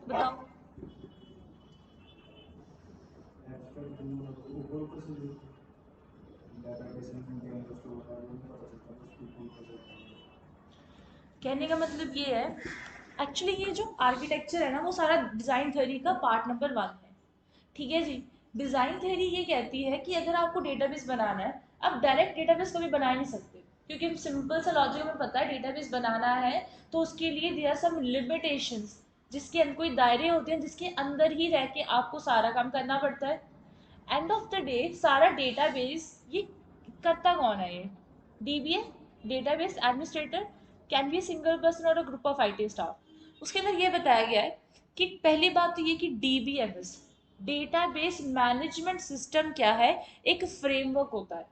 बताओ। कहने का मतलब ये है, एक्चुअली ये जो आर्किटेक्चर है ना वो सारा डिज़ाइन थ्योरी का पार्ट नंबर 1 है। ठीक है जी। डिज़ाइन थ्योरी ये कहती है कि अगर आपको डेटाबेस बनाना है, आप डायरेक्ट डेटाबेस कभी बना ही नहीं सकते, क्योंकि सिंपल सा लॉजिक हमें पता है, डेटाबेस बनाना है तो उसके लिए देयर आर सम लिमिटेशंस, जिसके अंदर कोई दायरे होते हैं जिसके अंदर ही रह के आपको सारा काम करना पड़ता है। एंड ऑफ द डे सारा डेटाबेस ये करता कौन है? ये DBA, database administrator, can be single person और a group of IT staff. उसके अंदर ये बताया गया है कि पहली बात तो ये कि डीबीएमएस, डेटाबेस मैनेजमेंट सिस्टम क्या है? एक फ्रेमवर्क होता है।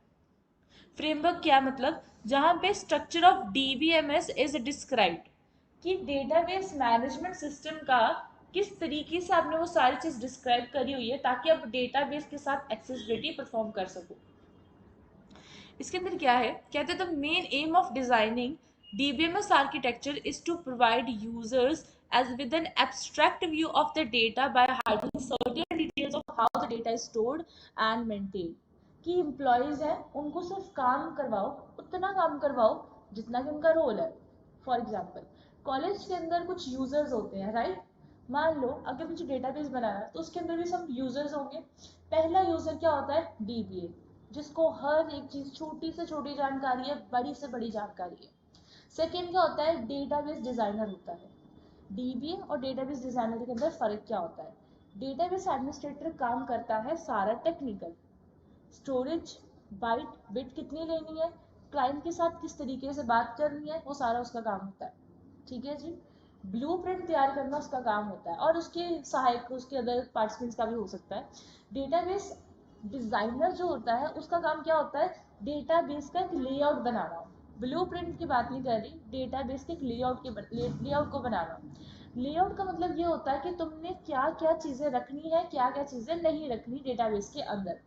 फ्रेमवर्क क्या मतलब? जहाँ पे structure of DBMS is described, कि डेटाबेस मैनेजमेंट सिस्टम का किस तरीके से आपने वो सारी चीज़ डिस्क्राइब करी हुई है ताकि आप डेटाबेस के साथ एक्सेसिबिलिटी परफॉर्म कर सको। इसके अंदर क्या है, कहते हैं the main aim of designing DBMS architecture is to provide users as with an abstract view of the data by hiding certain details of how the data is stored and maintained। कि employees हैं उनको सिर्फ काम करवाओ, उतना काम करवाओ जितना कि उनका रोल है। फॉर एग्जाम्पल, कॉलेज के अंदर कुछ यूजर्स होते हैं, राइट? मान लो अगर मुझे डेटाबेस बनाना है तो उसके अंदर भी सब यूजर्स होंगे। पहला यूजर क्या होता है? डीबीए, जिसको हर एक चीज छोटी से छोटी जानकारी है, बड़ी से बड़ी जानकारी है। सेकेंड क्या होता है? डेटाबेस डिजाइनर होता है। डीबीए और डेटाबेस डिजाइनर के अंदर फर्क क्या होता है? डेटाबेस एडमिनिस्ट्रेटर काम करता है सारा टेक्निकल, स्टोरेज, बाइट बिट कितनी लेनी है, क्लाइंट के साथ किस तरीके से बात करनी है, वो सारा उसका काम होता है। ठीक है जी। ब्लूप्रिंट तैयार करना उसका काम होता है, और उसके सहायक उसके अदर पार्टिसिपेंट्स का भी हो सकता है। डेटाबेस डिजाइनर जो होता है उसका काम क्या होता है? डेटाबेस का एक लेआउट बनाना। ब्लूप्रिंट की बात नहीं कर रही, डेटाबेस के एक लेआउट को बनाना। लेआउट का मतलब ये होता है कि तुमने क्या क्या चीजें रखनी है, क्या क्या चीजें नहीं रखनी डेटाबेस के अंदर।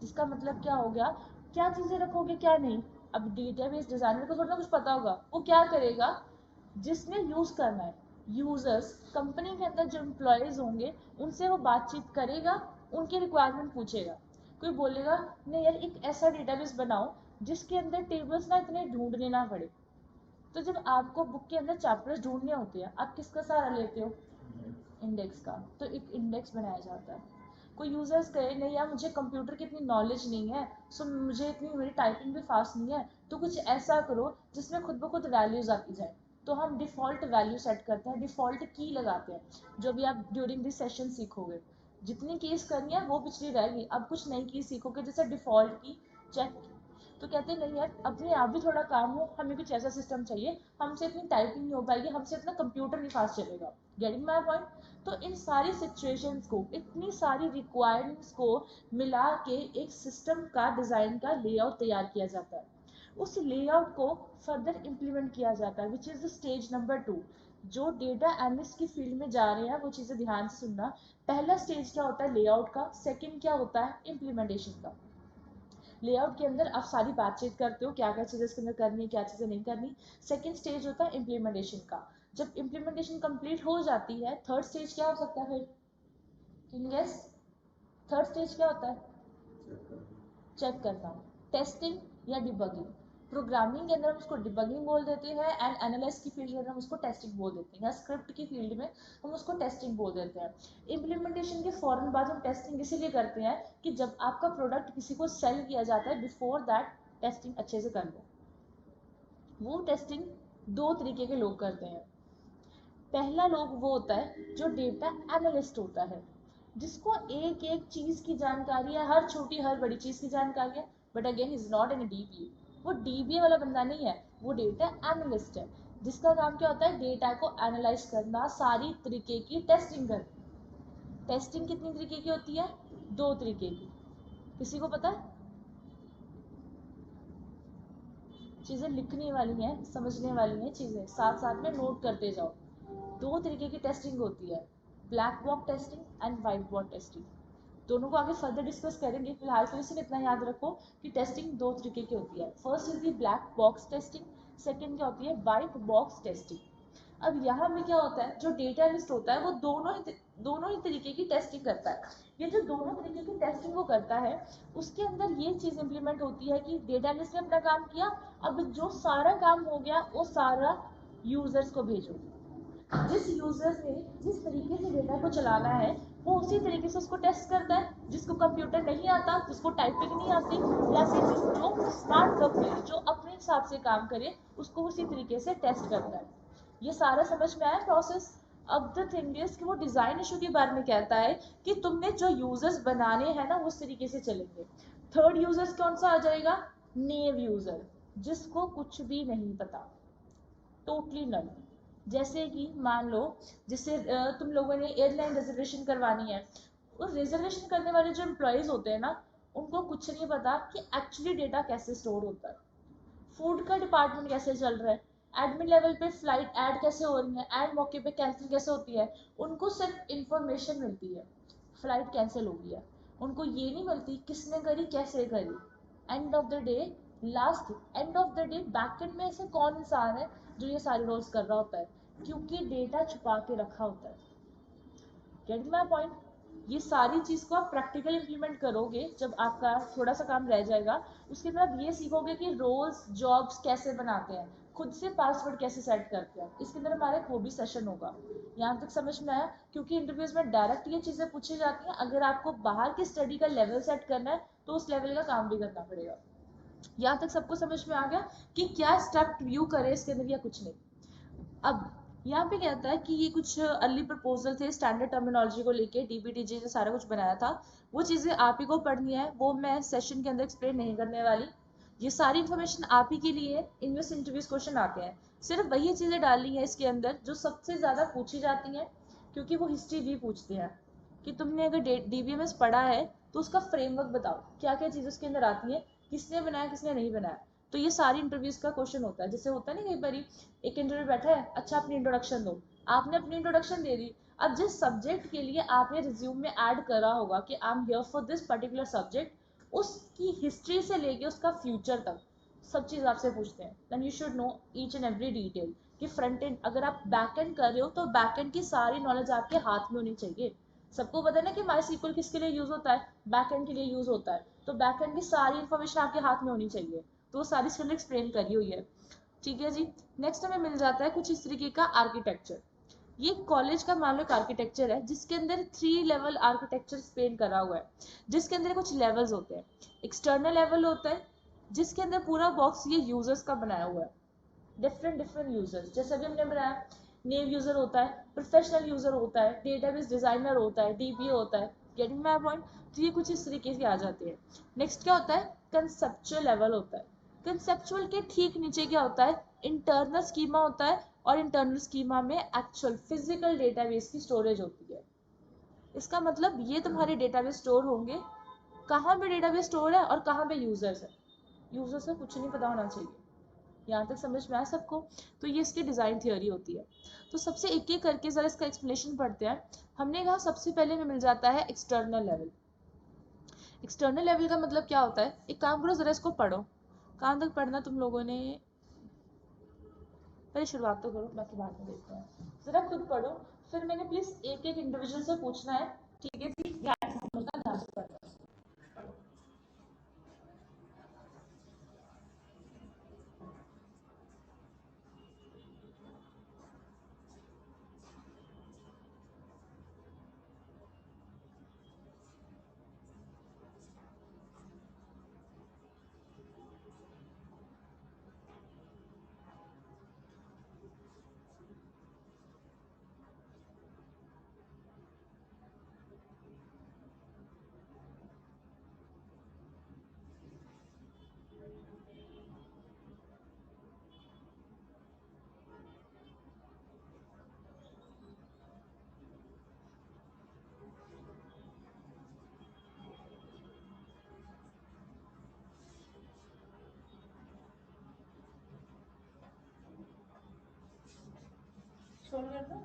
जिसका मतलब क्या हो गया, क्या चीजें रखोगे क्या नहीं। अब डेटाबेस डिजाइनर को थोड़ा कुछ पता होगा, वो क्या करेगा? जिसने यूज करना है, यूजर्स, कंपनी के अंदर जो एम्प्लॉयज होंगे उनसे वो बातचीत करेगा, उनकी रिक्वायरमेंट पूछेगा। कोई बोलेगा नहीं यार एक ऐसा डेटाबेस बनाओ जिसके अंदर टेबल्स ना इतने ढूंढने ना पड़े। तो जब आपको बुक के अंदर चैप्टर्स ढूंढने होते हैं, आप किसका सहारा लेते हो? इंडेक्स का। तो एक इंडेक्स बनाया जाता है। कोई यूजर्स कहे नहीं यार मुझे कंप्यूटर की इतनी नॉलेज नहीं है, सो मुझे इतनी, मेरी टाइपिंग भी फास्ट नहीं है, तो कुछ ऐसा करो जिसमें खुद ब खुद वैल्यूज आती जाए। तो हम डिफ़ॉल्ट वैल्यू सेट करते हैं, डिफ़ॉल्ट की लगाते हैं, जो भी आप ड्यूरिंग दिस सेशन सीखोगे। जितनी कीज करनी है वो पिछली रहेगी, अब कुछ नई की सीखोगे, जैसे डिफ़ॉल्ट की, चेक। तो कहते हैं नहीं यार अपने आप भी थोड़ा काम हो, हमें कुछ ऐसा सिस्टम चाहिए, हमसे इतनी टाइपिंग नहीं हो पाएगी, हमसे इतना कंप्यूटर नहीं फास्ट चलेगा। Getting my point? तो इन सारी सिचुएशंस को, इतनी सारी रिक्वायरमेंट्स को मिला के एक सिस्टम का डिज़ाइन का लेआउट तैयार किया जाता है। उस लेआउट को फर्दर इम्प्लीमेंट किया जाता है, which is the stage number 2। जो डेटा एनालिस्ट की फील्ड में जा रहे हैं वो चीज़ें ध्यान से सुनना। पहला स्टेज क्या होता है? लेआउट का। सेकंड क्या होता है? इम्प्लीमेंटेशन का। लेआउट के अंदर आप सारी बातचीत करते हो, क्या क्या चीज़ें इसके अंदर करनी है, क्या चीज़ें नहीं करनी। सेकंड स्टेज होता है इम्प्लीमेंटेशन का। जब इम्प्लीमेंटेशन कंप्लीट हो जाती है, थर्ड स्टेज क्या हो सकता है फिर? Can guess? थर्ड स्टेज क्या होता है? चेक करना, टेस्टिंग या डिबगिंग। प्रोग्रामिंग के अंदर हम उसको डिबगिंग बोल देते हैं, एंड एनालिस्ट की फील्ड के अंदर हम उसको टेस्टिंग बोल देते हैं, या स्क्रिप्ट की फील्ड में हम उसको टेस्टिंग बोल देते हैं। इम्प्लीमेंटेशन के फौरन बाद हम टेस्टिंग इसीलिए करते हैं कि जब आपका प्रोडक्ट किसी को सेल किया जाता है, बिफोर दैट टेस्टिंग अच्छे से कर लो। वो टेस्टिंग दो तरीके के लोग करते हैं। पहला लोग वो होता है जो डेटा एनालिस्ट होता है, जिसको एक एक चीज की जानकारी है, हर छोटी हर बड़ी चीज की जानकारी है, but again is not in dBA. वो डीबीए वाला बंदा नहीं है, वो डेटा एनालिस्ट है, जिसका काम क्या होता है? डेटा को एनालाइज करना, सारी तरीके की टेस्टिंग करना। टेस्टिंग कितनी तरीके की होती है? दो तरीके की। किसी को पता है? चीजें लिखने वाली हैं, समझने वाली हैं, चीजें साथ साथ में नोट करते जाओ। दो तरीके की टेस्टिंग होती है, black box testing and white box testing. दोनों को आगे फर्दर डिस्कस करेंगे, फिलहाल के लिए सिर्फ इतना याद रखो कि टेस्टिंग दो तरीके की होती है। First is the black box testing, second क्या होती है? White box testing. अब यहाँ पे क्या होता है, जो डेटा एनालिस्ट होता है वो दोनों ही तरीके की टेस्टिंग करता है। ये जो दोनों तरीके की टेस्टिंग वो करता है, उसके अंदर ये चीज इंप्लीमेंट होती है कि डेटा एनालिस्ट ने अपना काम किया, अब जो सारा काम हो गया वो सारा यूजर्स को भेजो। जिस यूजर ने जिस तरीके से डेटा को चलाना है वो उसी तरीके से उसको टेस्ट करता है। जिसको कंप्यूटर नहीं आता, जिसको टाइपिंग नहीं आती, या फिर जो स्मार्ट वर्क करे, जो अपने हिसाब से काम करे, उसको उसी तरीके से टेस्ट करता है। ये सारा समझ में आया प्रोसेस। अब द थिंग इज कि वो डिजाइन इशू के बारे में कहता है कि तुमने जो यूजर्स बनाने हैं ना उस तरीके से चलेंगे। थर्ड यूजर्स कौन सा आ जाएगा? नेव यूजर, जिसको कुछ भी नहीं पता, टोटली नल। जैसे कि मान लो, जिससे तुम लोगों ने एयरलाइन रिजर्वेशन करवानी है, उस रिजर्वेशन करने वाले जो एम्प्लॉयज होते हैं ना, उनको कुछ नहीं पता कि एक्चुअली डेटा कैसे स्टोर होता है, फूड का डिपार्टमेंट कैसे चल रहा है, एडमिन लेवल पे फ्लाइट ऐड कैसे हो रही है, एंड मौके पे कैंसिल कैसे होती है। उनको सिर्फ इंफॉर्मेशन मिलती है फ्लाइट कैंसिल हो गई है, उनको ये नहीं मिलती किसने करी, कैसे करी। And of the day, last and of the day backend में ऐसे कौन इंसान है जो ये सारे रोल्स कर रहा होता है, क्योंकि डेटा छुपा के रखा होता है। Get my point? ये सारी चीज को आप प्रैक्टिकल इंप्लीमेंट करोगे जब आपका थोड़ा सा काम रह जाएगा, उसके बाद आप ये सीखोगे कि रोल्स जॉब्स कैसे बनाते हैं, खुद से पासवर्ड कैसे सेट करते हैं। इसके अंदर हमारा एक वो भी सेशन होगा। यहाँ तक समझ में आया? क्योंकि इंटरव्यूज में डायरेक्ट ये चीजें पूछी जाती हैं, अगर आपको बाहर की स्टडी का लेवल सेट करना है तो उस लेवल का काम भी करना पड़ेगा। यहाँ तक सबको समझ में आ गया कि क्या स्टेप व्यू करे इसके अंदर या कुछ नहीं? अब यहाँ पे क्या होता है कि ये कुछ अर्ली प्रपोजल थे स्टैंडर्ड टर्मिनोलॉजी को लेके, डीबीटीजी ने सारा कुछ बनाया था, वो चीज़ें आप ही को पढ़नी है, वो मैं सेशन के अंदर एक्सप्लेन नहीं करने वाली। ये सारी इन्फॉर्मेशन आप ही के लिए इन्वेस्ट इंटरव्यूज क्वेश्चन आते हैं, सिर्फ वही चीज़ें डालनी है इसके अंदर जो सबसे ज़्यादा पूछी जाती हैं, क्योंकि वो हिस्ट्री भी पूछते हैं कि तुमने अगर डीबीएमएस पढ़ा है तो उसका फ्रेमवर्क बताओ, क्या क्या चीज़ उसके अंदर आती है, किसने बनाया किसने नहीं बनाया। तो ये सारी इंटरव्यूज का क्वेश्चन होता है। जैसे होता है ना, कई बार एक इंटरव्यू बैठा है, अच्छा अपनी इंट्रोडक्शन दो, आपने अपनी इंट्रोडक्शन दे दी, अब जिस सब्जेक्ट के लिए आपने रिज्यूम में ऐड करा होगा कि I am here for this particular subject, उसकी हिस्ट्री से लेके उसका फ्यूचर तक सब चीज़ आपसे पूछते हैं। Then you should know each and every detail कि फ्रंट एंड, अगर आप बैक एंड कर रहे हो तो बैक एंड की सारी नॉलेज आपके हाथ में होनी चाहिए। सबको पता है ना कि माई सीक्वल किसके लिए यूज होता है, बैक एंड के लिए यूज होता है, तो बैक एंड की सारी इन्फॉर्मेशन आपके हाथ में होनी चाहिए। तो वो सारी इसके अंदर एक्सप्लेन करी हुई है। ठीक है जी। नेक्स्ट हमें मिल जाता है कुछ इस तरीके का आर्किटेक्चर। ये कॉलेज का मान लो एक आर्किटेक्चर है जिसके अंदर 3 लेवल आर्किटेक्चर स्पेन करा हुआ है, जिसके अंदर कुछ लेवल्स होते हैं। एक्सटर्नल लेवल होता है जिसके अंदर पूरा बॉक्स ये यूजर्स का बनाया हुआ है, डिफरेंट डिफरेंट यूजर्स, जैसे अभी हमने बनाया, नेम यूजर होता है, प्रोफेशनल यूजर होता है, डेटाबेस डिजाइनर होता है, डीबीए होता है। Getting my point? तो ये कुछ इस तरीके से आ जाते हैं। नेक्स्ट क्या होता है? कंसेप्चुअल लेवल होता है। कंसेप्चुअल के ठीक नीचे क्या होता है? इंटरनल स्कीमा होता है, और इंटरनल स्कीमा में एक्चुअल फिजिकल डेटाबेस की स्टोरेज होती है। इसका मतलब ये तुम्हारे डेटाबेस स्टोर होंगे, कहाँ पे डेटाबेस स्टोर है और कहाँ पे यूजर्स है, यूजर्स का कुछ नहीं पता होना चाहिए। यहाँ तक समझ में आया सबको? तो ये इसकी डिज़ाइन थियोरी होती है। तो सबसे एक एक करके ज़रा इसका एक्सप्लेनेशन पढ़ते हैं। हमने कहा सबसे पहले में मिल जाता है एक्सटर्नल लेवल। एक्सटर्नल लेवल का मतलब क्या होता है? एक काम करो, ज़रा इसको पढ़ो। कहाँ तक पढ़ना तुम लोगों ने? पहले शुरुआत तो करो, बाकी बाद में देखते हैं। ज़रा खुद पढ़ो, फिर मैंने प्लीज़ एक एक इंडिविजुअल से पूछना है। ठीक है जी, ध्यान से समझना, ध्यान से पढ़ना। छोड़ करना।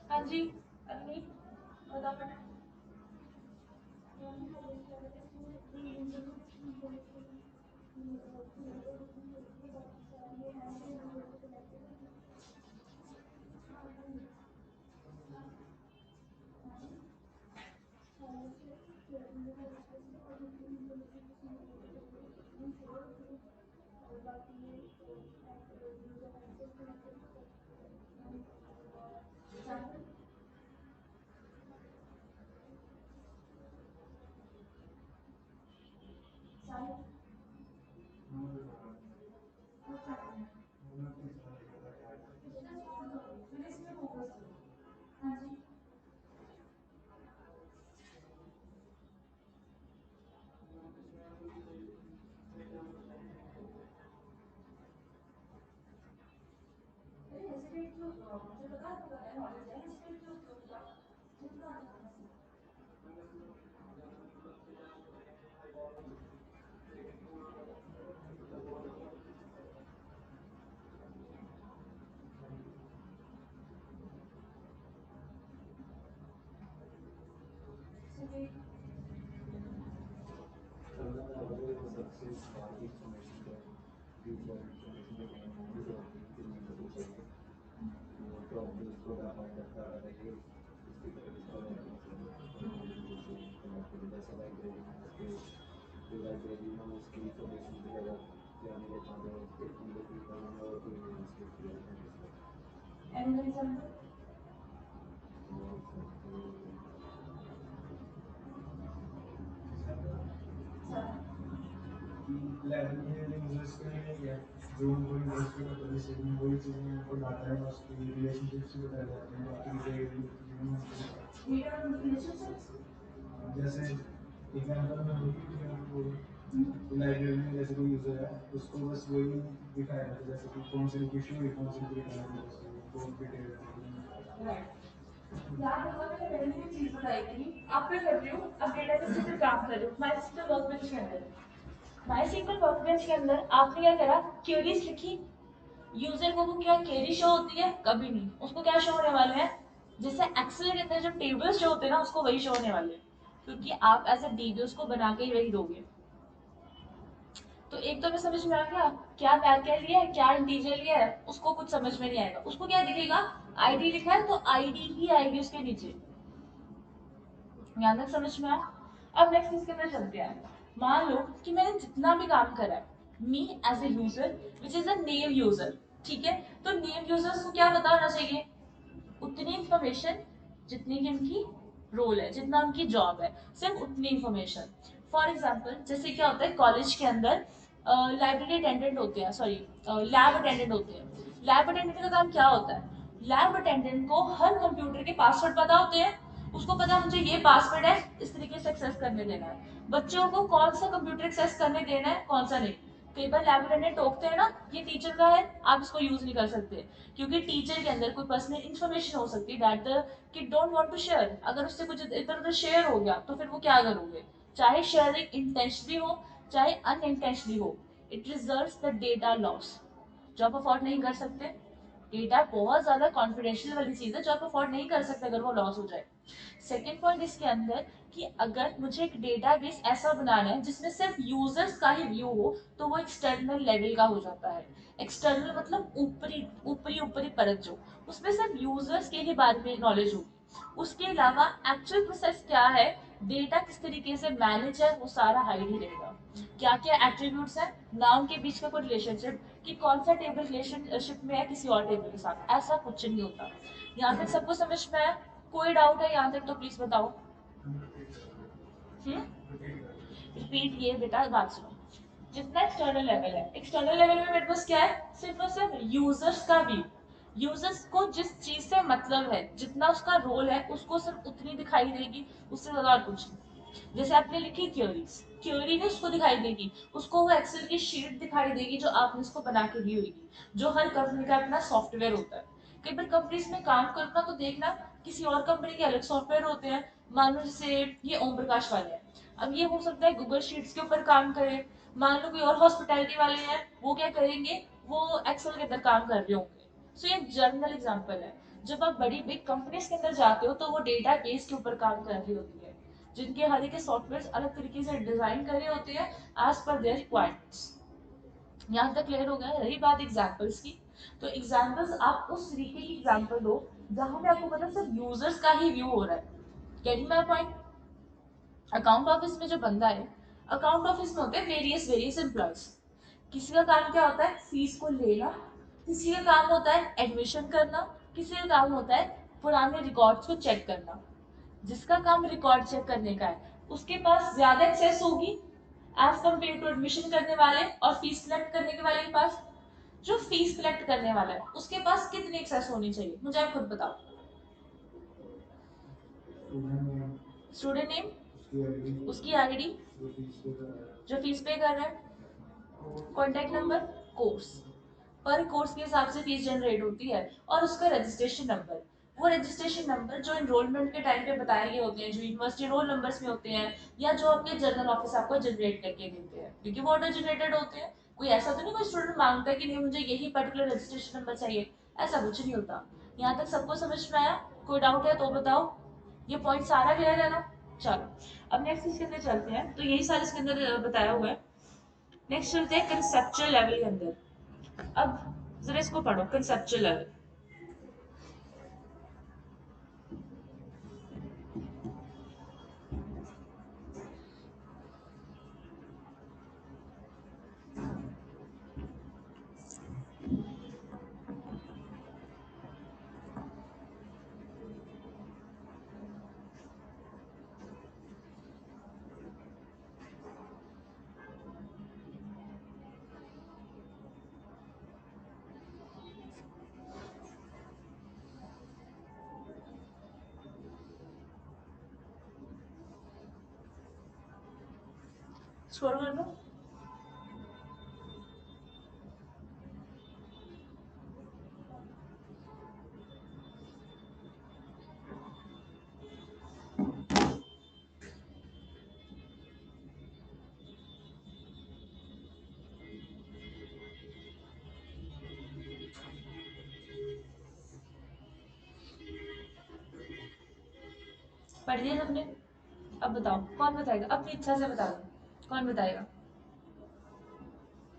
हाँ जी, अग्नि बताओ बेटा। याद होगा मैंने पहले भी चीज बताई थी, आप क्या कर रही हो, अब डेटाबेस पे काम कर रहे हो माई सिंगल वर्कबेंच के अंदर। माई सिंगल वर्कबेंच के अंदर आपने क्या करा, क्वेरीज लिखी। यूजर को क्या क्वेरी शो होती है, कभी नहीं। उसको क्या शो होने वाले हैं, जैसे एक्सेल के अंदर जो टेबल्स शो होते हैं ना, उसको वही शो होने वाले हैं, क्योंकि आप एज ए डीबी उसको बना के ही वही दोगे। तो एक तो मैं समझ में आ गया क्या वैरिएबल लिया है, क्या इंटीजर लिया है, उसको कुछ समझ में नहीं आएगा। उसको क्या दिखेगा, आईडी लिखा है तो आईडी ही आएगी उसके नीचे। यहाँ तक समझ में आया। अब नेक्स्ट इसके अंदर चलते हैं। मान लो कि मैंने जितना भी काम करा है, me as a user which is a name user, ठीक है। तो नेम यूजर्स को क्या पता होना चाहिए, उतनी इंफॉर्मेशन जितनी कि उनकी रोल है, जितना उनकी जॉब है, सिर्फ उतनी इंफॉर्मेशन। फॉर एग्जाम्पल जैसे क्या होता है कॉलेज के अंदर, लाइब्रेरी अटेंडेंट होते हैं, सॉरी लैब अटेंडेंट होते हैं। लैब अटेंडेंट का काम क्या होता है, लैब अटेंडेंट को हर कंप्यूटर के पासवर्ड पता होते हैं। उसको पता है मुझे ये पासवर्ड है, इस तरीके से एक्सेस करने देना है। बच्चों को कौन सा कंप्यूटर एक्सेस करने देना है, कौन सा नहीं। कई बार लैब अटेंडेंट टोकते हैं ना, ये टीचर का है, आप इसको यूज नहीं कर सकते, क्योंकि टीचर के अंदर कोई पर्सनल इन्फॉर्मेशन हो सकती है that the kid don't want to share. अगर उससे कुछ इधर उधर शेयर हो गया तो फिर वो क्या करोगे, चाहे शेयरिंग इंटेंशनली हो चाहे अनइंटेंशनली हो, it results the data loss, जो आप अफोर्ड नहीं कर सकते। डेटा बहुत ज्यादा कॉन्फिडेंशियल वाली चीज है जो आप अफोर्ड नहीं कर सकते अगर वो लॉस हो जाए। सेकेंड पॉइंट इसके अंदर कि अगर मुझे एक डेटाबेस ऐसा बनाना है जिसमें सिर्फ यूजर्स का ही व्यू हो, तो वो एक्सटर्नल लेवल का हो जाता है। एक्सटर्नल मतलब ऊपरी ऊपरी ऊपरी परत, जो उसमें सिर्फ यूजर्स के ही बारे में नॉलेज होगी। उसके अलावा एक्चुअल प्रोसेस क्या है, डेटा किस तरीके से मैनेज है, वो सारा हाइड ही रहेगा। क्या क्या एट्रीब्यूट्स है, नाउन के बीच का कोई रिलेशनशिप, कि कौन सा टेबल रिलेशनशिप में है किसी और टेबल के साथ, ऐसा कुछ नहीं होता। यहाँ तक सबको समझ में आया, कोई डाउट है यहाँ तक तो प्लीज बताओ। रिपीट ये बेटा बात सुनो। जितना एक्सटर्नल लेवल है, एक्सटर्नल लेवल में मेरे पास क्या है, सिर्फ और सिर्फ यूजर्स का व्यू। यूजर्स को जिस चीज से मतलब है, जितना उसका रोल है, उसको सिर्फ उतनी दिखाई देगी, उससे ज्यादा और कुछ नहीं। जैसे आपने लिखी क्वेरीज, क्वेरी भी उसको दिखाई देगी, उसको वो एक्सेल की शीट दिखाई देगी जो आपने उसको बना के दी होगी, जो हर कंपनी का अपना सॉफ्टवेयर होता है। कई बार कंपनीज में काम करना तो देखना, किसी और कंपनी के अलग सॉफ्टवेयर होते हैं। मान लो जैसे ये ओम प्रकाश वाले हैं, अब ये हो सकता है गूगल शीट्स के ऊपर काम करे। मान लो कोई और हॉस्पिटैलिटी वाले हैं, वो क्या करेंगे, वो एक्सेल के अंदर काम कर रहे होंगे। सो ये जर्नल एग्जांपल है। जब आप बड़ी बिग कंपनीज के अंदर जाते हो तो वो डेटा बेस के ऊपर काम कर रही होती है, जिनके हर एक सॉफ्टवेयर अलग तरीके से डिजाइन करे होते हैं एज पर देयर रिक्वायरमेंट्स। यहाँ तक क्लियर हो गया। रही बात एग्जाम्पल्स की, तो एग्जाम्पल्स आप उस तरीके की एग्जाम्पल दो जहां पे आपको पता सिर्फ यूजर्स का ही व्यू हो रहा है। Getting my point? Account office में जो बंदा है, अकाउंट ऑफिस में होते हैं वेरियस वेरियस एम्प्लॉयज। किसी का काम क्या होता है? फीस को लेना। किसी का काम होता है एडमिशन करना। किसी का काम होता है पुराने रिकॉर्ड्स को चेक करना। जिसका काम रिकॉर्ड चेक करने का है उसके पास ज्यादा एक्सेस होगी एज कम्पेयर टू एडमिशन करने वाले और फीस कलेक्ट करने के वाले के पास। जो फीस कलेक्ट करने वाला है उसके पास कितनी एक्सेस होनी चाहिए, मुझे आप खुद बताओ। स्टूडेंट नेम, उसकी आईडी, जो फीस पे कर रहा है, कॉन्टेक्ट नंबर, कोर्स। पर कोर्स के हिसाब से फीस जनरेट होती है, और उसका रजिस्ट्रेशन नंबर। वो रजिस्ट्रेशन नंबर जो एनरोलमेंट के टाइम पे बताए गए होते हैं, जो यूनिवर्सिटी रोल नंबर्स में होते हैं, या जो आपके जर्नल ऑफिस आपको जनरेट करके देते हैं, क्योंकि वो ऑटो जनरेटेड होते हैं। कोई ऐसा तो नहीं कोई स्टूडेंट मांगता है कि नहीं मुझे यही पर्टिकुलर रजिस्ट्रेशन नंबर चाहिए, ऐसा कुछ नहीं होता। यहाँ तक सबको समझ में आया? कोई डाउट है तो बताओ। ये पॉइंट सारा क्लियर है ना? चलो अब नेक्स्ट इसके अंदर चलते हैं। तो यही सारा इसके अंदर बताया हुआ है। नेक्स्ट चलते हैं कंसेप्चुअल लेवल के अंदर। अब जरा इसको पढ़ो, कंसेप्चुअल लेवल। स्क्रॉल कर दो। पढ़ लिया सबने? अब बताओ कौन बताएगा, अपनी इच्छा से बता दो, कौन बताएगा?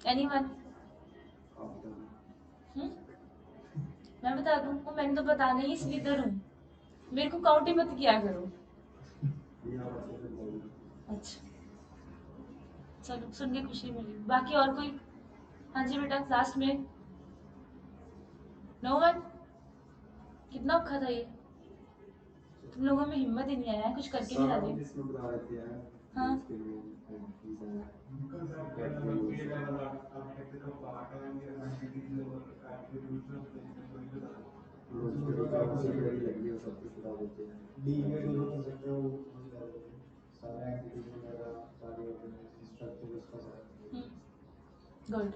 एनीवन? मैं बता दूं? वो मैंने तो बताना ही इसलिए इधर हूँ, मेरे को काउंट ही मत किया करो। अच्छा, चलो सुन के खुशी मिली। बाकी और कोई? हाँ जी बेटा, लास्ट में। No one? कितना औखा था ये? तुम लोगों में हिम्मत ही नहीं आया है, कुछ करके नहीं लाते। हाँ, गुड।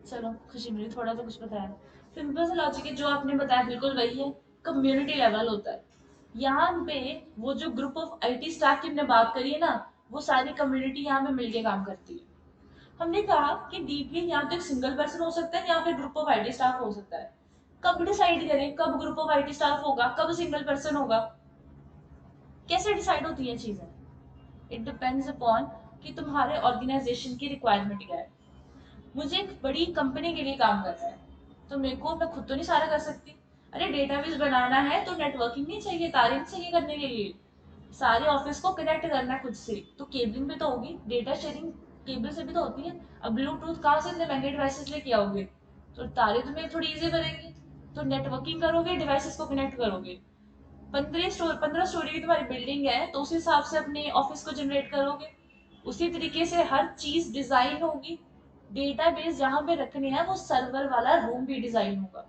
चलो खुशी मिली, थोड़ा तो कुछ बताया। सिंपल सा लॉजिक है, जो आपने बताया बिल्कुल वही है। कम्युनिटी लेवल होता है यहाँ पे। वो जो ग्रुप ऑफ आईटी स्टाफ की हमने बात करी है ना, वो सारी कम्युनिटी यहाँ पे मिलके काम करती है। हमने कहा कि डीपी यहाँ तो एक सिंगल पर्सन हो सकता है या फिर ग्रुप ऑफ आईटी स्टाफ हो सकता है। कब डिसाइड करें कब ग्रुप ऑफ आईटी स्टाफ होगा, कब सिंगल पर्सन होगा? कैसे डिसाइड होती है चीजें? इट डिपेंड्स अपॉन कि तुम्हारे ऑर्गेनाइजेशन की रिक्वायरमेंट क्या है। मुझे एक बड़ी कंपनी के लिए काम करना है, तो मेरे को मैं खुद तो नहीं सारा कर सकती। अरे डेटाबेस बनाना है तो नेटवर्किंग नहीं चाहिए, तारे नहीं चाहिए करने के लिए। सारे ऑफिस को कनेक्ट करना है खुद से, तो केबलिंग भी तो होगी, डेटा शेयरिंग केबल से भी तो होती है। अब ब्लूटूथ कहाँ से इतने महंगे डिवाइसेस लेके आओगे? तो तारे तुम्हें थोड़ी इजी बनेंगी। तो नेटवर्किंग करोगे, डिवाइसेस को कनेक्ट करोगे। 15 स्टोरी की तुम्हारी बिल्डिंग है तो उस हिसाब से अपने ऑफिस को जनरेट करोगे। उसी तरीके से हर चीज डिजाइन होगी। डेटाबेस जहां पे रखने हैं वो सर्वर वाला रूम भी डिजाइन होगा।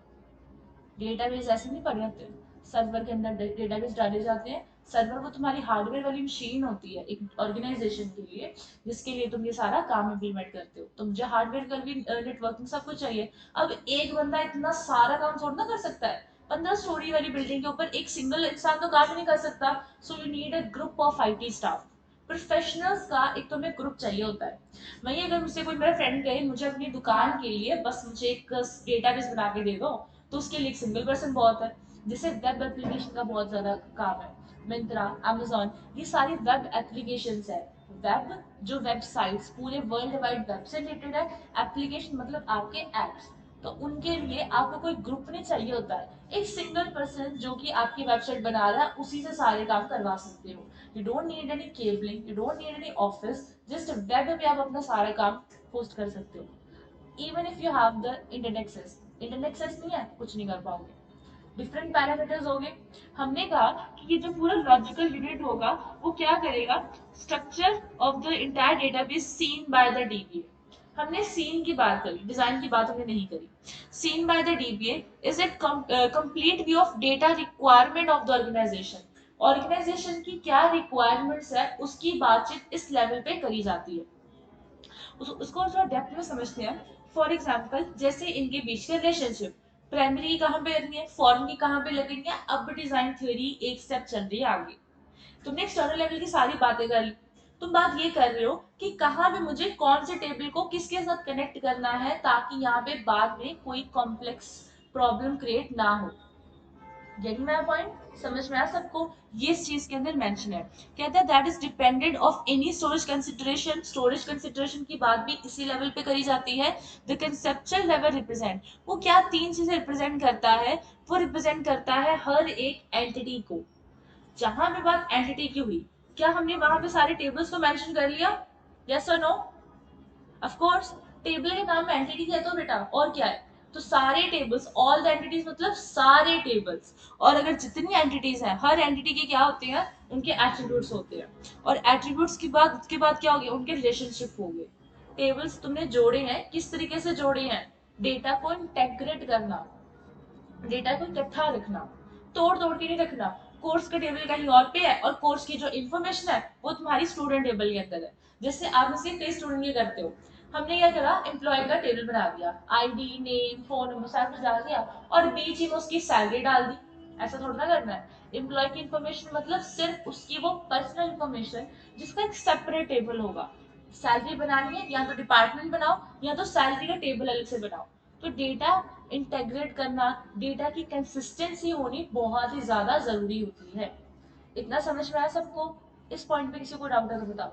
डेटाबेस ऐसे नहीं पड़े होते, सर्वर के अंदर डेटाबेस डाले जाते हैं। सर्वर वो तुम्हारी हार्डवेयर वाली मशीन होती है एक ऑर्गेनाइजेशन के लिए, जिसके लिए तुम ये सारा काम इम्प्लीमेंट करते हो। तो मुझे हार्डवेयर का भी नेटवर्किंग सब कुछ चाहिए। अब एक बंदा इतना सारा काम थोड़ा ना कर सकता है। 15 स्टोरी वाली बिल्डिंग के ऊपर एक सिंगल इंसान तो काम ही नहीं कर सकता। So you need a group of IT staff. Professionals का एक तुम्हें ग्रुप चाहिए होता है। वही अगर मुझसे कोई मेरा फ्रेंड कहे मुझे अपनी दुकान के लिए बस मुझे एक डेटाबेस बना के दे दो, तो उसके लिए एक सिंगल पर्सन बहुत है। जैसे वेब एप्लीकेशन का बहुत ज्यादा काम है, मिंत्रा, अमेजोन, ये सारी वेब एप्लीकेशंस है। वेब जो वेबसाइट्स पूरे वर्ल्ड वाइड वेब से रिलेटेड है, एप्लीकेशन मतलब आपके एप्स, तो उनके लिए आपको कोई ग्रुप नहीं चाहिए होता है, एक सिंगल पर्सन जो कि आपकी वेबसाइट बना रहा है उसी से सारे काम करवा सकते हो। You don't need any cabling, you don't need any office, just web पे आप अपना सारा काम पोस्ट कर सकते हो। Even if you have the internet access, internet access नहीं है कुछ नहीं कर पाओगे। डिफरेंट पैरामीटर्स हो गए। हमने कहा कि ये जो पूरा लॉजिकल यूनिट होगा वो क्या करेगा, structure of the entire database seen by the DBA. हमने सीन की बात करी, डिजाइन की बात हमने नहीं करी। Seen by the DBA is it complete view of data requirement of the organization. Organization की क्या रिक्वायरमेंट्स है उसकी बातचीत इस लेवल पे करी जाती है। उसको थोड़ा डेप्थ में समझते हैं। फॉर एग्जाम्पल जैसे इनके बीच का रिलेशनशिप, प्राइमरी की कहाँ पे लगनी है, फॉर्म की कहाँ पे लगनी है, अब डिजाइन थ्योरी एक स्टेप चल रही है आगे। तुमने एक्सटर्नल लेवल की सारी बातें कर ली, तुम बात ये कर रहे हो कि कहाँ पे मुझे कौन से टेबल को किसके साथ कनेक्ट करना है ताकि यहाँ पे बाद में कोई कॉम्प्लेक्स प्रॉब्लम क्रिएट ना हो। गेटिंग माय पॉइंट, समझ में आया सबको? ये इस चीज के अंदर मेंशन है। कहता है that is dependent of any storage consideration, storage consideration की बात भी इसी लेवल पे करी जाती है। द कंसेप्चुअल लेवल रिप्रेजेंट, वो क्या तीन चीजें रिप्रेजेंट करता है, वो रिप्रेजेंट करता है हर एक एंटिटी को। जहां पे बात एंटिटी की हुई, क्या हमने वहां पे सारे टेबल्स को मेंशन कर लिया? यस और नो? Of course. टेबल के नाम में एंटिटी है तो बेटा और क्या है, तो सारे टेबल्स, ऑल द एंटिटीज मतलब सारे टेबल्स। और अगर जितनी एंटिटीज हैं, हर एंटिटी के क्या होते हैं, उनके एट्रीब्यूट्स होते हैं। और एट्रीब्यूट्स की बात, उसके बाद क्या हो गया, उनके रिलेशनशिप हो गए। टेबल्स तुमने जोड़े हैं, किस तरीके से जोड़े हैं, डेटा को इंटेग्रेट करना, डेटा को इकट्ठा रखना, तोड़ तोड़ के नहीं रखना। कोर्स का टेबल कहीं और पे है और कोर्स की जो इन्फॉर्मेशन है वो तुम्हारी स्टूडेंट टेबल के अंदर है। जैसे आप इसके कई स्टूडेंट ये करते हो, हमने क्या करा, एम्प्लॉय का टेबल बना दिया, आईडी, नेम, फोन नंबर सारा कुछ डाल दिया और बीच ही में उसकी सैलरी डाल दी। ऐसा थोड़ा ना करना है। एम्प्लॉय की इन्फॉर्मेशन मतलब सिर्फ उसकी वो पर्सनल इन्फॉर्मेशन जिसका एक सेपरेट टेबल होगा। सैलरी बनानी है या तो डिपार्टमेंट बनाओ या तो सैलरी का टेबल अलग से बनाओ। तो डेटा इंटेग्रेट करना, डेटा की कंसिस्टेंसी होनी बहुत ही ज्यादा जरूरी होती है। इतना समझ में आया सबको? इस पॉइंट पे किसी को डाउट है तो बताओ।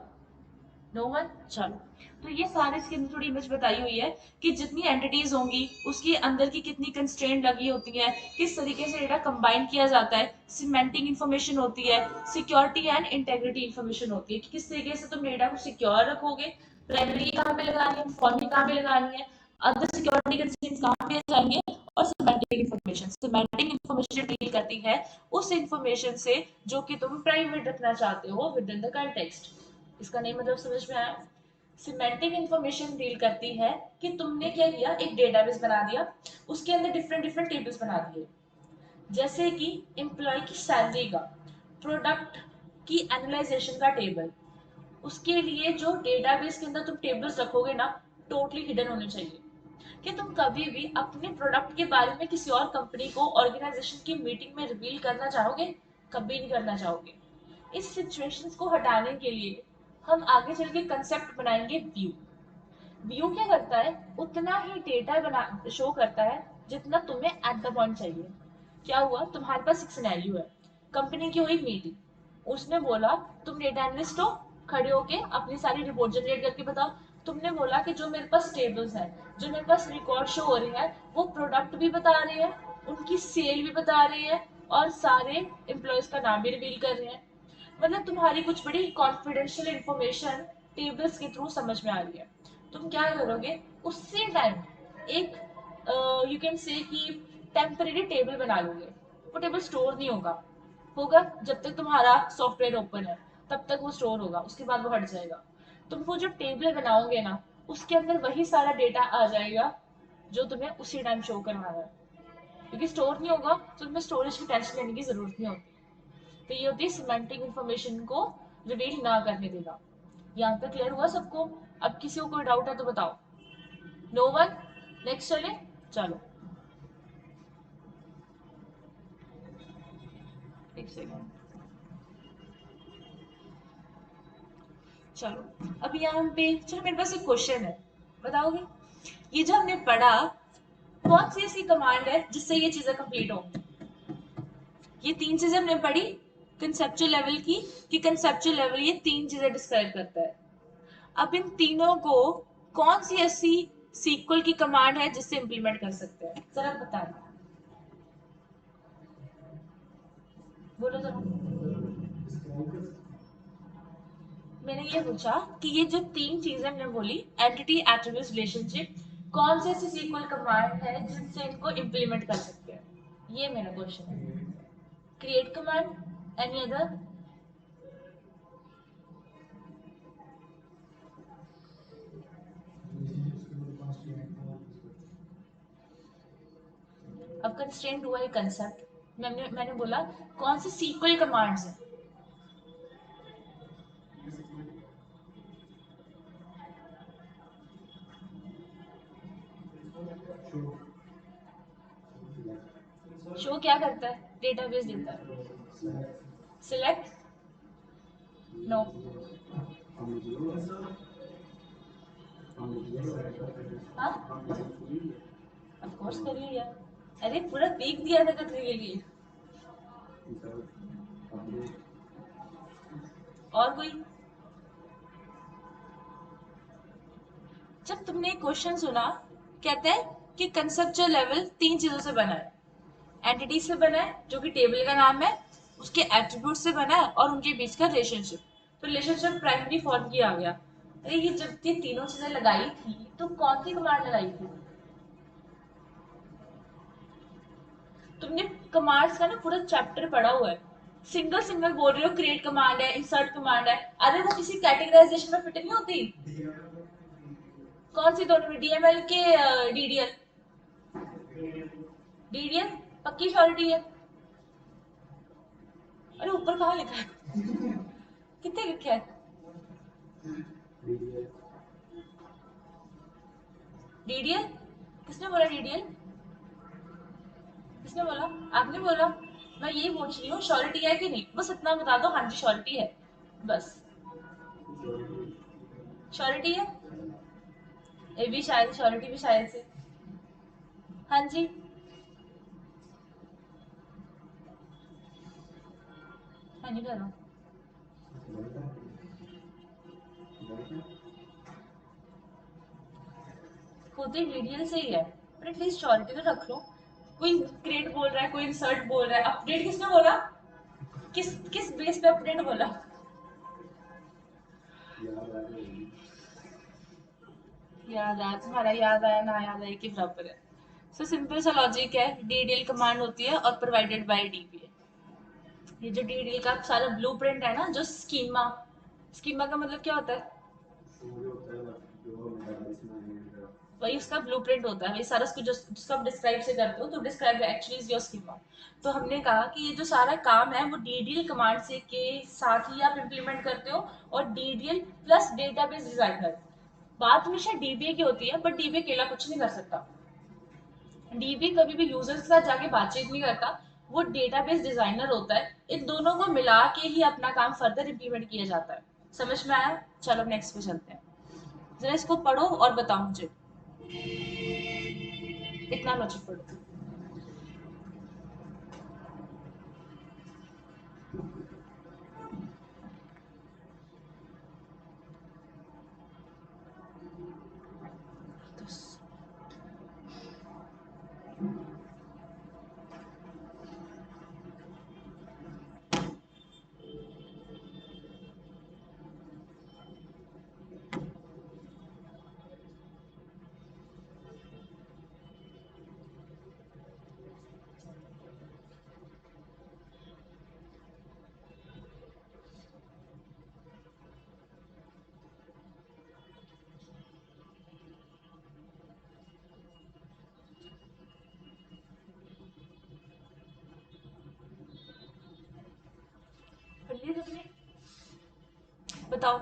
No one? चलो, तो ये सारे इसके अंदर थोड़ी इमेज बताई हुई है कि जितनी एंटिटीज होंगी उसके अंदर की कितनी कंस्ट्रेंट लगी होती है, किस तरीके से डेटा कंबाइन किया जाता है, सिमेंटिक इन्फॉर्मेशन होती है, सिक्योरिटी एंड इंटेग्रिटी इन्फॉर्मेशन होती है कि किस तरीके से तुम डेटा को सिक्योर रखोगे, प्राइमरी कहाँ पे लगानी है, फॉर्मरी कहाँ पे लगानी है, अदर सिक्योरिटी कंस्ट्रेंट्स कहाँ पे जाएंगे, और semantic information, semantic information deal करती है उस इन्फॉर्मेशन से जो कि तुम प्राइवेट रखना चाहते हो विद इन द कंटेक्स्ट। इसका नहीं मतलब समझ में आया? सिमेंटिक इंफॉर्मेशन डील करती है कि तुमने क्या किया, एक डेटाबेस बना दिया, उसके अंदर डिफरेंट डिफरेंट टेबल्स बना दिए। जैसे कि एम्प्लॉय की सैलरी का, प्रोडक्ट की एनालाइजेशन का टेबल, उसके लिए जो डेटाबेस के अंदर तुम टेबल्स रखोगे ना, टोटली हिडन होने चाहिए। कि तुम कभी भी अपने प्रोडक्ट के बारे में किसी और कंपनी को ऑर्गेनाइजेशन की मीटिंग में रिवील करना चाहोगे? कभी नहीं करना चाहोगे। इस सिचुएशंस को हटाने के लिए हम आगे चल के कंसेप्ट बनाएंगे व्यू। व्यू क्या करता है, उतना ही डेटा बना शो करता है जितना तुम्हें एट द पॉइंट चाहिए। क्या हुआ, तुम्हारे पास एक सिनेरियो है, कंपनी की हुई मीटिंग, उसने बोला तुम डेटा एनालिस्ट हो, खड़े होके अपनी सारी रिपोर्ट जनरेट करके बताओ। तुमने बोला कि जो मेरे पास टेबल्स हैं, जो मेरे पास रिकॉर्ड शो हो रही है, वो प्रोडक्ट भी बता रहे हैं, उनकी सेल भी बता रही है और सारे एम्प्लॉयज का नाम भी रिवील कर रहे हैं। मतलब तुम्हारी कुछ बड़ी कॉन्फिडेंशियल इंफॉर्मेशन टेबल्स के थ्रू समझ में आ रही है। तुम क्या करोगे, उसी टाइम एक यू कैन से कि टेम्परेरी टेबल बना लोगे। वो टेबल स्टोर नहीं होगा, होगा जब तक तुम्हारा सॉफ्टवेयर ओपन है तब तक वो स्टोर होगा, उसके बाद वो हट जाएगा। तुम वो जो टेबल बनाओगे ना, उसके अंदर वही सारा डेटा आ जाएगा जो तुम्हें उसी टाइम शो करवाना है। क्योंकि स्टोर नहीं होगा तो तुम्हें स्टोरेज की टेंशन लेने की जरूरत नहीं होती। तो ये होती है सिमेंटिक इंफॉर्मेशन को रिवील ना करने देना। यहाँ तक क्लियर हुआ सबको? अब किसी को कोई डाउट है तो बताओ। No one? नेक्स्ट चले, चलो एक सेकेंड। चलो अब यहाँ पे, चलो मेरे पास एक क्वेश्चन है, बताओगे? ये जो हमने पढ़ा कौन सी ऐसी कमांड है जिससे ये चीजें कंप्लीट होंगी? ये तीन चीजें हमने पढ़ी कंसेप्चुअल लेवल की, कि कंसेप्चुअल लेवल ये तीन चीजें डिस्क्राइब करता है। अब इन तीनों को कौन सी ऐसी सीक्वल की कमांड है जिससे इंप्लीमेंट कर सकते हैं, जरा बताना, बोलो जरा। मैंने ये पूछा कि ये जो तीन चीजें हमने बोली, एंटिटी, एट्रिब्यूट, रिलेशनशिप, कौन सी ऐसी सीक्वल कमांड है जिनसे इनको इंप्लीमेंट कर सकते हैं, ये मेरा क्वेश्चन है। Create command, any other? अब कंस्ट्रेंट हुआ है कंसेप्ट, मैंने बोला कौन सी सीक्वल कमांड्स हैं। शो क्या करता है? डेटाबेस देता है। सिलेक्ट? नो। हाँ, ऑफ कोर्स कर लिया। अरे पूरा पीक दिया था करने के लिए। और कोई? जब तुमने क्वेश्चन सुना, कहते हैं कि कंसेप्चुअल लेवल तीन चीजों से बना है, एंटिटी से बना है जो कि टेबल का नाम है, उसके एट्रीब्यूट से बना है, और उनके बीच का रिलेशनशिप। तो रिलेशनशिप प्राइमरी फॉर्म की आ गया। अरे ये जब ये तीनों चीजें लगाई थी तो कौन सी कमांड लगाई थी? तुमने कमांड्स का ना पूरा चैप्टर पढ़ा हुआ है, सिंगल सिंगल बोल रहे हो, क्रिएट कमांड है, इंसर्ट कमांड है, अरे वो किसी कैटेगराइजेशन में फिट नहीं होती। कौन सी दोनों में, डीएमएल के डीडीएल? डीडीएल पक्की श्योरिटी है। अरे ऊपर कहाँ लिखा है? कितने लिखा है? डीडीएल? किसने बोला डीडीएल? किसने बोला? आपने बोला। मैं यही पूछ रही हूँ श्योरिटी है कि नहीं, बस इतना बता दो, हाँ जी श्योरिटी है, बस। श्योरिटी है। ये भी शायद, श्योरिटी भी शायद से। हाँ जी। हाँ जी करो। होते डीडीएल से ही है, पर एटलीस्ट श्योरिटी तो रख लो। कोई क्रिएट बोल रहा है, कोई इंसर्ट बोल रहा है, अपडेट किसने बोला? किस किस बेस पे अपडेट बोला? याद आया, तुम्हारा याद आया ना याद आया कि बराबर है। सो सिंपल सा लॉजिक है, डीडीएल कमांड होती है और प्रोवाइडेड बाय डीबीए। ये जो डीडीएल का सारा ब्लूप्रिंट है ना, जो स्कीमा, स्कीमा का मतलब क्या होता है? वही उसका ब्लूप्रिंट होता है, वही सारा उसको जो जिसको आप डिस्क्राइब से करते हो, तो describe actually is your schema. तो हमने कहा कि ये जो सारा काम है वो डीडीएल कमांड से के साथ ही आप इम्प्लीमेंट करते हो, और डीडीएल प्लस डेटाबेस डिजाइनर। बात हमेशा डीबीए की होती है, बट डीबीए अकेला कुछ नहीं कर सकता। डीबी कभी भी यूजर्स के साथ जाके बातचीत नहीं करता, वो डेटाबेस डिजाइनर होता है। इन दोनों को मिला के ही अपना काम फर्दर इम्प्लीमेंट किया जाता है। समझ में आया? चलो नेक्स्ट पे चलते हैं। जरा इसको पढ़ो और बताओ मुझे, इतना लॉजिक पढ़ो। पढ़ लिए तुमने? बताओ।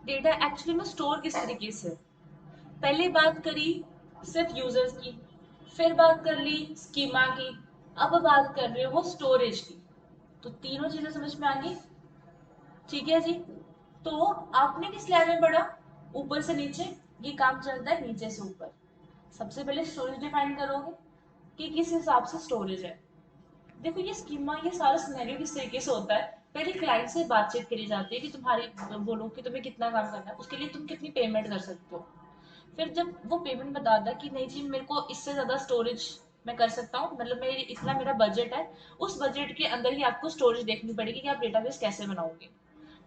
डेटा एक्चुअली में स्टोर किस तरीके से? पहले बात करी सिर्फ यूजर्स की, फिर बात कर ली स्कीमा की, अब बात कर रहे हो स्टोरेज की। तो तीनों चीजें समझ में आ गई, ठीक है जी। तो आपने किस लैब में पढ़ा, ऊपर से नीचे, ये काम चलता है नीचे से ऊपर। सबसे पहले स्टोरेज डिफाइन करोगे कि किस हिसाब से स्टोरेज है। देखो ये स्कीमा, ये सारा सिनेरियो किस तरीके से होता है, पहले क्लाइंट से बातचीत करी जाती है कि तुम्हारी, बोलो कि तुम्हें कितना काम करना है, उसके लिए तुम कितनी पेमेंट कर सकते हो। फिर जब वो पेमेंट बताता है कि नहीं जी मेरे को इससे ज़्यादा स्टोरेज मैं कर सकता हूँ, मतलब मेरी इतना मेरा बजट है, उस बजट के अंदर ही आपको स्टोरेज देखनी पड़ेगी कि आप डेटाबेस कैसे बनाओगे।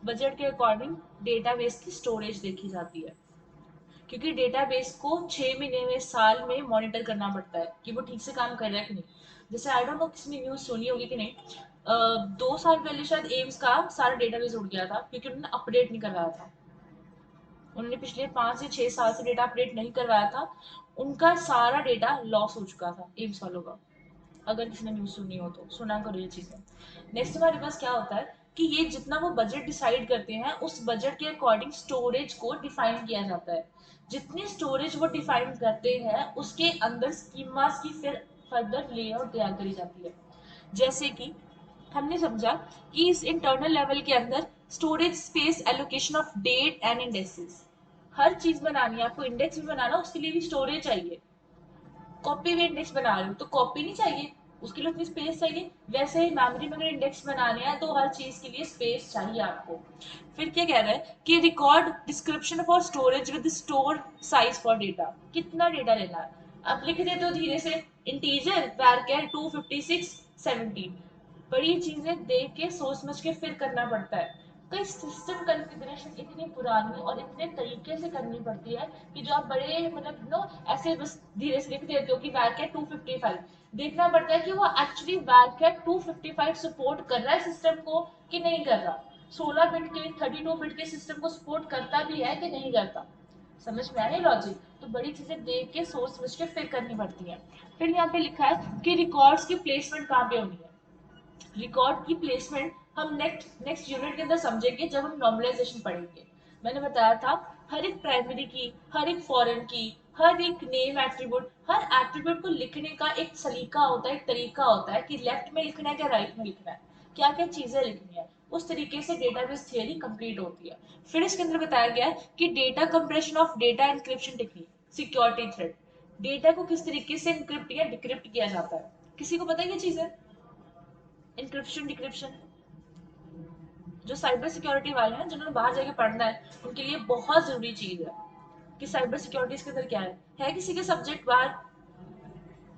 बजट के अकॉर्डिंग डेटाबेस की स्टोरेज देखी जाती है, क्योंकि डेटाबेस को 6 महीने में, साल में मॉनिटर करना पड़ता है कि वो ठीक से काम कर रहा है कि नहीं। जैसे आई डोंट नो किसी ने न्यूज़ सुनी होगी कि नहीं, 2 साल पहले शायद एम्स का सारा डेटाबेस उड़ गया था क्योंकि उन्होंने अपडेट नहीं करवाया था। उन्होंने पिछले 5 से 6 साल से डेटा अपडेट नहीं करवाया था, उनका सारा डेटा लॉस हो चुका था एम्स वालों का। अगर किसी ने न्यूज़ सुनी हो तो सुना करो ये चीज़ें। नेक्स्ट हमारे पास क्या होता है कि ये जितना वो बजट डिसाइड करते हैं उस बजट के अकॉर्डिंग स्टोरेज को डिफाइन किया जाता है। जितनी स्टोरेज वो डिफाइन करते हैं उसके अंदर स्कीमास की फिर फर्दर लेआउट तैयार करी जाती है। जैसे कि हमने समझा कि इस इंटरनल लेवल के अंदर storage space allocation of data and indexes, हर चीज बनानी है आपको, इंडेक्स भी बनाना उसके लिए भी स्टोरेज चाहिए। कॉपी में इंडेक्स बना रहे हो तो कॉपी नहीं चाहिए, उसके लिए उतनी स्पेस चाहिए। वैसे ही मेमोरी में अगर इंडेक्स बनाने हैं तो हर चीज के लिए स्पेस चाहिए आपको। फिर क्या कह रहा है कि record description for storage with store size for data, कितना डेटा लेना है आप लिख देते हो धीरे से, इंटीजर वैरचर 256 17, बड़ी चीजें देख के सोच समझ के फिर करना पड़ता है। कई सिस्टम कॉन्फ़िगरेशन इतनी पुरानी और इतने तरीके से करनी पड़ती है कि जो आप बड़े मतलब नो ऐसे बस धीरे से लिख देते हो कि वैरकैट 255, देखना पड़ता है कि वो एक्चुअली वैरकैट 255 सपोर्ट कर रहा है सिस्टम को कि नहीं कर रहा, 16 बिट के 32 बिट के सिस्टम को सपोर्ट करता भी है कि नहीं करता। समझ में आया लॉजिक। तो बड़ी चीजें देख के सोच समझ के फिर करनी पड़ती है। फिर यहाँ पे लिखा है कि रिकॉर्ड्स की प्लेसमेंट कहाँ पे होनी है। रिकॉर्ड की प्लेसमेंट हम नेक्स्ट नेक्स्ट यूनिट के अंदर समझेंगे जब हम नॉर्मलाइजेशन पढ़ेंगे। मैंने बताया था हर एक प्राइमरी की, हर एक फॉरेन की, हर एक नेम एट्रीब्यूट, हर एट्रीब्यूट को लिखने का एक सलीका होता है, एक तरीका होता है कि लेफ्ट में लिखना है क्या राइट में लिखना है, क्या क्या चीजें लिखनी है। उस तरीके से डेटाबेस थियरी कंप्लीट होती है। फिर इसके अंदर बताया गया है कि data compression of data encryption technique, security thread, data को किस तरीके से इंक्रिप्ट या डिक्रिप्ट किया जाता है। किसी को पता है ये चीजें, इंक्रिप्शन डिक्रिप्शन? जो साइबर सिक्योरिटी वाले हैं जिन्होंने बाहर जाके पढ़ना है उनके लिए बहुत जरूरी चीज है कि साइबर सिक्योरिटी इसके अंदर क्या है किसी के सब्जेक्ट बाहर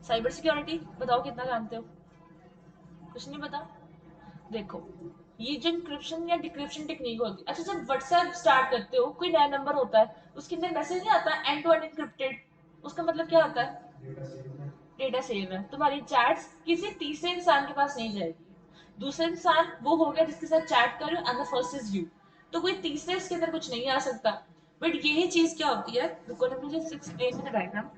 साइबर सिक्योरिटी, बताओ कितना जानते हो, कुछ नहीं पता। देखो ये जो इंक्रिप्शन या डिक्रिप्शन टेक्निक होती है, अच्छा जब व्हाट्सएप स्टार्ट करते हो कोई नया नंबर होता है उसके अंदर मैसेज नहीं आता एंड टू एंड इंक्रिप्टेड, उसका मतलब क्या होता है, डेटा सेव है, तुम्हारी चैट्स किसी तीसरे इंसान के पास नहीं जाएगी। दूसरा इंसान वो हो गया जिसके साथ चैट कर रहे हो and the first is you, तो कोई तीसरे इसके अंदर कुछ नहीं आ सकता। बट यही चीज क्या होती है, रुको ना मुझे एक्सप्लेन विद डायग्राम।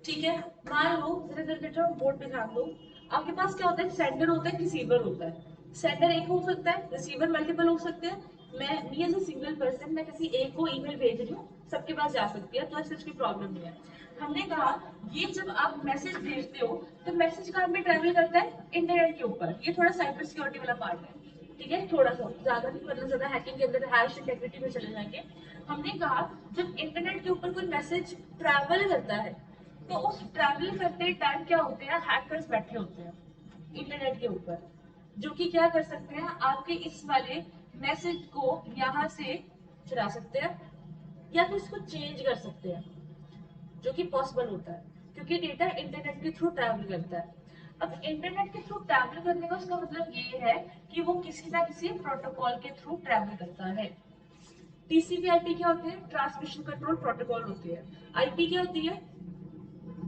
ठीक है, मान लो जरा जरा बेटा बोर्ड पे ध्यान दो। आपके पास क्या होता है, सेंडर होता है, रिसीवर होता है। सेंडर एक हो सकता है, रिसीवर मल्टीपल हो सकते हैं। मैं me as a single person मैं किसी एक को ईमेल भेज रही हूँ, सबके पास जा सकती है, तो ऐसे कोई प्रॉब्लम नहीं है। हमने कहा ये जब आप मैसेज भेजते हो तो मैसेज कहाँ पे ट्रैवल करता है, इंटरनेट के ऊपर। ये थोड़ा साइबर सिक्योरिटी वाला पार्ट है, ठीक है, थोड़ा सा ज्यादा नहीं, वरना ज्यादा हैकिंग के अंदर हैश इंटेग्रिटी में चले जाएंगे। हमने कहा जब इंटरनेट के ऊपर कोई मैसेज ट्रैवल करता है तो उस ट्रैवल करते टाइम क्या होते हैं, हैकर्स बैठे होते हैं इंटरनेट के ऊपर, जो कि क्या कर सकते हैं, आपके इस वाले मैसेज को यहाँ से चुरा सकते हैं या फिर इसको चेंज कर सकते हैं, जो कि पॉसिबल होता है क्योंकि डेटा इंटरनेट के थ्रू ट्रैवल करता है। अब इंटरनेट के थ्रू ट्रैवल करने का उसका मतलब ये है कि वो किसी ना किसी प्रोटोकॉल के थ्रू ट्रैवल करता है। टीसीपी आईपी क्या होते हैं, ट्रांसमिशन कंट्रोल प्रोटोकॉल होते हैं। आईपी क्या होती है,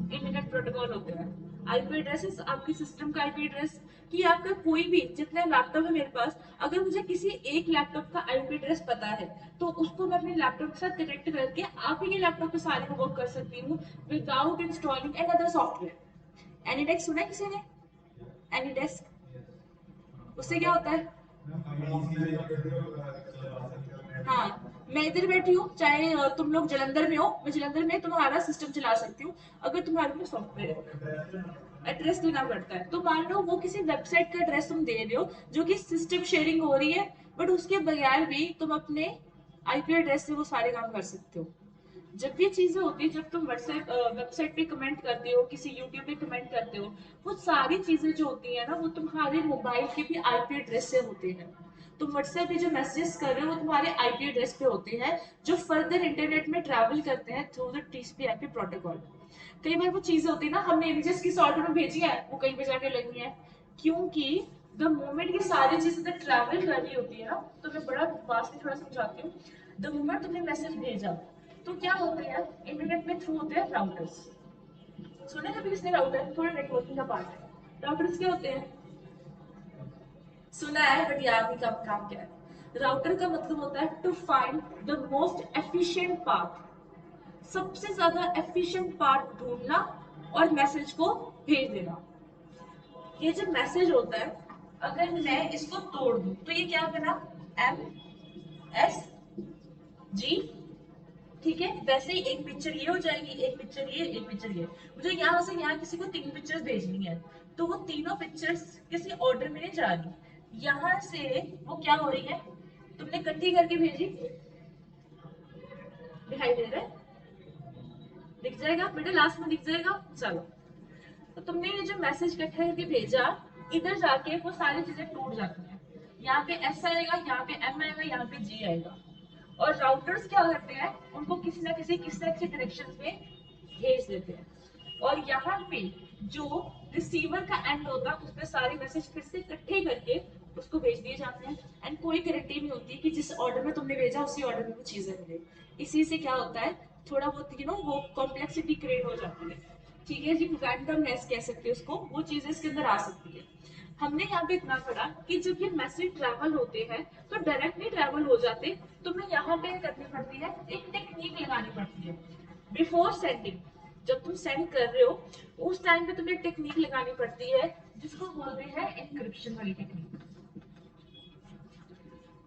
इंटरनेट प्रोटोकॉल होते हैं। आईपी एड्रेस है आपके सिस्टम का आईपी एड्रेस, कि आपका कोई भी जितने लैपटॉप है मेरे पास, अगर मुझे किसी एक लैपटॉप का आईपी एड्रेस पता है तो उसको मैं अपने लैपटॉप के साथ कनेक्ट करके आप ही के लैपटॉप पे सारे वर्क कर सकती हूँ without installing any other software. AnyDesk सुना है किसी ने? एनीडेस्क, उससे क्या होता है? हाँ, मैं इधर बैठी हूँ, चाहे तुम लोग जलंधर में हो, मैं जलंधर में तुम्हारा सिस्टम चला सकती हूँ अगर तुम्हारे में सॉफ्टवेयर है। एड्रेस देना पड़ता है, तो मान लो वो किसी वेबसाइट का एड्रेस तुम दे रहे हो जो कि सिस्टम शेयरिंग हो रही है, बट उसके बगैर भी तुम अपने आईपी एड्रेस से वो सारे काम कर सकते हो। जब ये चीजें होती है, जब तुम व्हाट्सएप वेबसाइट पे कमेंट करते हो, किसी यूट्यूब पे कमेंट करते हो, वो सारी चीजें जो होती है ना, वो तुम्हारे मोबाइल के भी आईपी एड्रेस से होते हैं। तुम व्हाट्सएप पे जो मैसेजेस कर रहे हो वो तुम्हारे आईपी एड्रेस पे होते हैं, जो फर्दर इंटरनेट में ट्रैवल करते हैं थ्रू द टीसीपी/आईपी प्रोटोकॉल। कई बार वो चीजें होती है ना, हमने इमेजेस किस ऑर्डर में भेजी है, वो कहीं पे जाके लगी है, क्योंकि द मोमेंट ये सारी चीजें ट्रैवल कर रही होती है ना, तो मैं बड़ा वास्ट में थोड़ा समझाती हूँ। द मोमेंट तुमने मैसेज भेजा, तो क्या होते हैं इंटरनेट में थ्रू होते हैं राउटर्स। सुने कभी किसने राउटर? थोड़ा नेटवर्किंग का पार्ट है। राउटर्स क्या होते हैं? सुना है बट याद नहीं कब काम क्या है। राउटर का मतलब होता है to find the most efficient path, सबसे ज्यादा एफिशिएंट पाथ ढूंढना और मैसेज को भेज देना। ये जो मैसेज होता है, अगर मैं इसको तोड़ दूं तो ये क्या बना? MSG। ठीक है, वैसे ही एक पिक्चर ये हो जाएगी, एक पिक्चर ये, एक पिक्चर ये। मुझे यहाँ से यहाँ किसी को 3 पिक्चर्स भेजनी है, तो वो तीनों पिक्चर्स किसी ऑर्डर में नहीं जा रही, यहाँ से वो क्या हो रही है, तुमने इकट्ठी करके भेजी। दिखाई दे रहा है? दिख जाएगा बेटा, लास्ट में दिख जाएगा। चलो, तो तुमने ये जो मैसेज इकट्ठा करके भेजा, इधर जाके वो सारी चीजें टूट जाती हैं। यहाँ पे एस आएगा, यहाँ पे एम आएगा, यहाँ पे जी आएगा। और राउटर्स क्या करते हैं, उनको किसी ना किसी डायरेक्शन में भेज देते हैं। और यहाँ पे जो रिसीवर का एंड होता है, उसमें सारे मैसेज फिर से इकट्ठे करके उसको भेज दिए जाते हैं। एंड कोई गारंटी नहीं होती कि जिस ऑर्डर में तुमने भेजा उसी ऑर्डर में वो चीजें मिले। इसी से क्या होता है, थोड़ा बहुत वो कॉम्प्लेक्सिटी क्रिएट हो जाती है। ठीक है जी, रैंडमनेस कह सकते हैं उसको, वो चीजें इसके अंदर आ सकती है। हमने यहाँ पे इतना पढ़ा कि जब ये मैसेज ट्रैवल होते हैं तो डायरेक्टली ट्रैवल हो जाते, तुम्हें यहाँ पे करनी पड़ती है, एक टेक्निक लगानी पड़ती है बिफोर सेंडिंग। जब तुम सेंड कर रहे हो उस टाइम पे तुम्हें टेक्निक लगानी पड़ती है जिसको बोलते हैं इनक्रिप्शन वाली टेक्निक।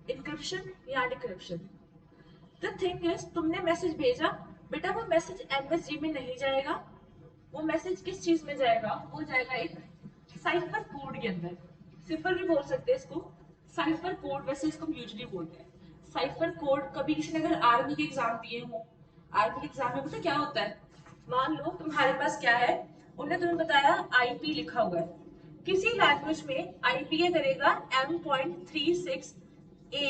इनक्रिप्शन या डिक्रिप्शन। द थिंग इज, तुमने मैसेज भेजा, बेटा वो मैसेज एमएसजी में नहीं जाएगा, वो मैसेज किस चीज में जाएगा, वो जाएगा एक साइफर कोड के अंदर। सिफर भी बोल सकते हैं इसको, साइफर कोड वैसे इसको यूजली बोलते हैं। साइफर कोड, कभी किसी ने अगर आर्मी के एग्जाम दिए हो, आर्मी के एग्जाम में पता क्या होता है, मान लो तुम्हारे पास क्या है, उन्होंने तुम्हें बताया आईपी लिखा हुआ है, किसी लैंग्वेज में आईपी ये करेगा M.36 A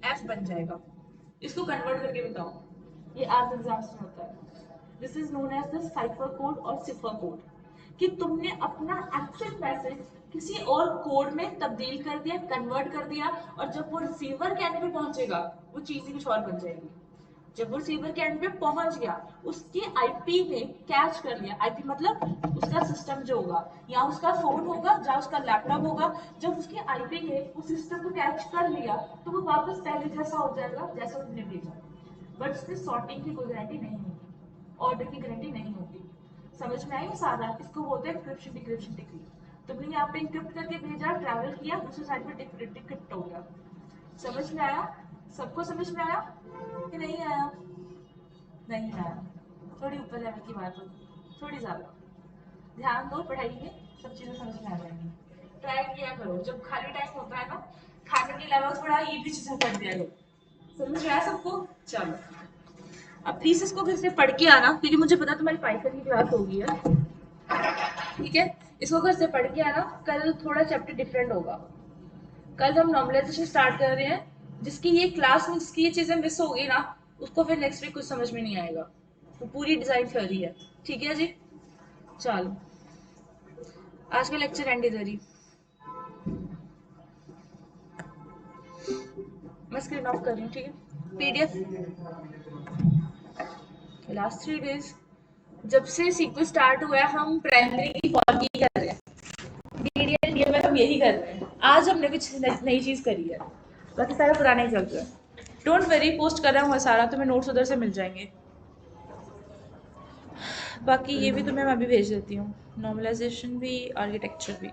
F बन जाएगा। इसको कन्वर्ट करके बताओ, ये आर्ट एग्जाम्स में होता है। This is known as the cipher code और सिफर कोड, कि तुमने अपना एक्चुअल मैसेज किसी और कोड में तब्दील कर दिया, कन्वर्ट कर दिया, और जब वो रिसीवर के एंड पे पहुंचेगा वो चीज ही कुछ और बन जाएगी। जब वो रिसीवर के एंड पे पहुंच गया, उसके आईपी ने कैच कर लिया, आईपी मतलब उसका सिस्टम जो होगा, या उसका फोन होगा या उसका लैपटॉप होगा, जब उसके आईपी ने उस सिस्टम को कैच कर लिया तो वो वापस पहले जैसा हो जाएगा जैसा तुमने भेजा। बट उसमें सॉर्टिंग की कोई गारंटी नहीं होती, ऑर्डर की गारंटी नहीं होती। समझ में आई सारा? इसको बोलते हैं एन्क्रिप्शन डिक्रिप्शन टेक्निक। तुमने यहाँ पे इनक्रिप्ट करके भेजा, ट्रैवल किया, दूसरी साइड पे डिक्रिप्ट हो गया। समझ में आया? सबको समझ में आया कि नहीं आया? नहीं आया? थोड़ी ऊपर लेवल की बात होगी, थोड़ी ज़्यादा। ध्यान दो पढ़ाई में, सब चीज़ें समझ में आ जाएंगी। ट्राई किया करो, जब खाली टाइम होता है ना, खाने के अलावा थोड़ा ये भी चीज़ें कर दिया करो। समझ में आया सबको? चलो, अब प्लीज इसको घर से पढ़ के आना, क्योंकि मुझे पता तुम्हारी पाइथन की क्लास होगी है। ठीक है, इसको घर से पढ़ के आना, कल थोड़ा चैप्टर डिफरेंट होगा। कल हम नॉर्मलाइजेशन स्टार्ट कर रहे हैं, जिसकी ये क्लास में जिसकी ये चीजें मिस होगी ना, उसको फिर नेक्स्ट वीक कुछ समझ में नहीं आएगा। वो पूरी डिजाइन थ्योरी है। ठीक है जी, चलो, आज का लेक्चर एंड इधर ही। मैं स्क्रीन ऑफ कर रही हूँ, ठीक है? पीडीएफ लास्ट 3 days जब से सीक्वल स्टार्ट हुआ है हम प्राइमरी की फॉर की कर रहे हैं, डीडीएल डीएमएल हम यही कर रहे हैं। आज हमने कुछ नई चीज़ करी है, बाकी सारा पुराना ही चल रहा है। डोंट वेरी, पोस्ट कर रहा हूँ सारा, तुम्हें नोट्स उधर से मिल जाएंगे। बाकी ये भी तुम्हें मैं अभी भेज देती हूँ, नॉर्मलाइजेशन भी, आर्किटेक्चर भी।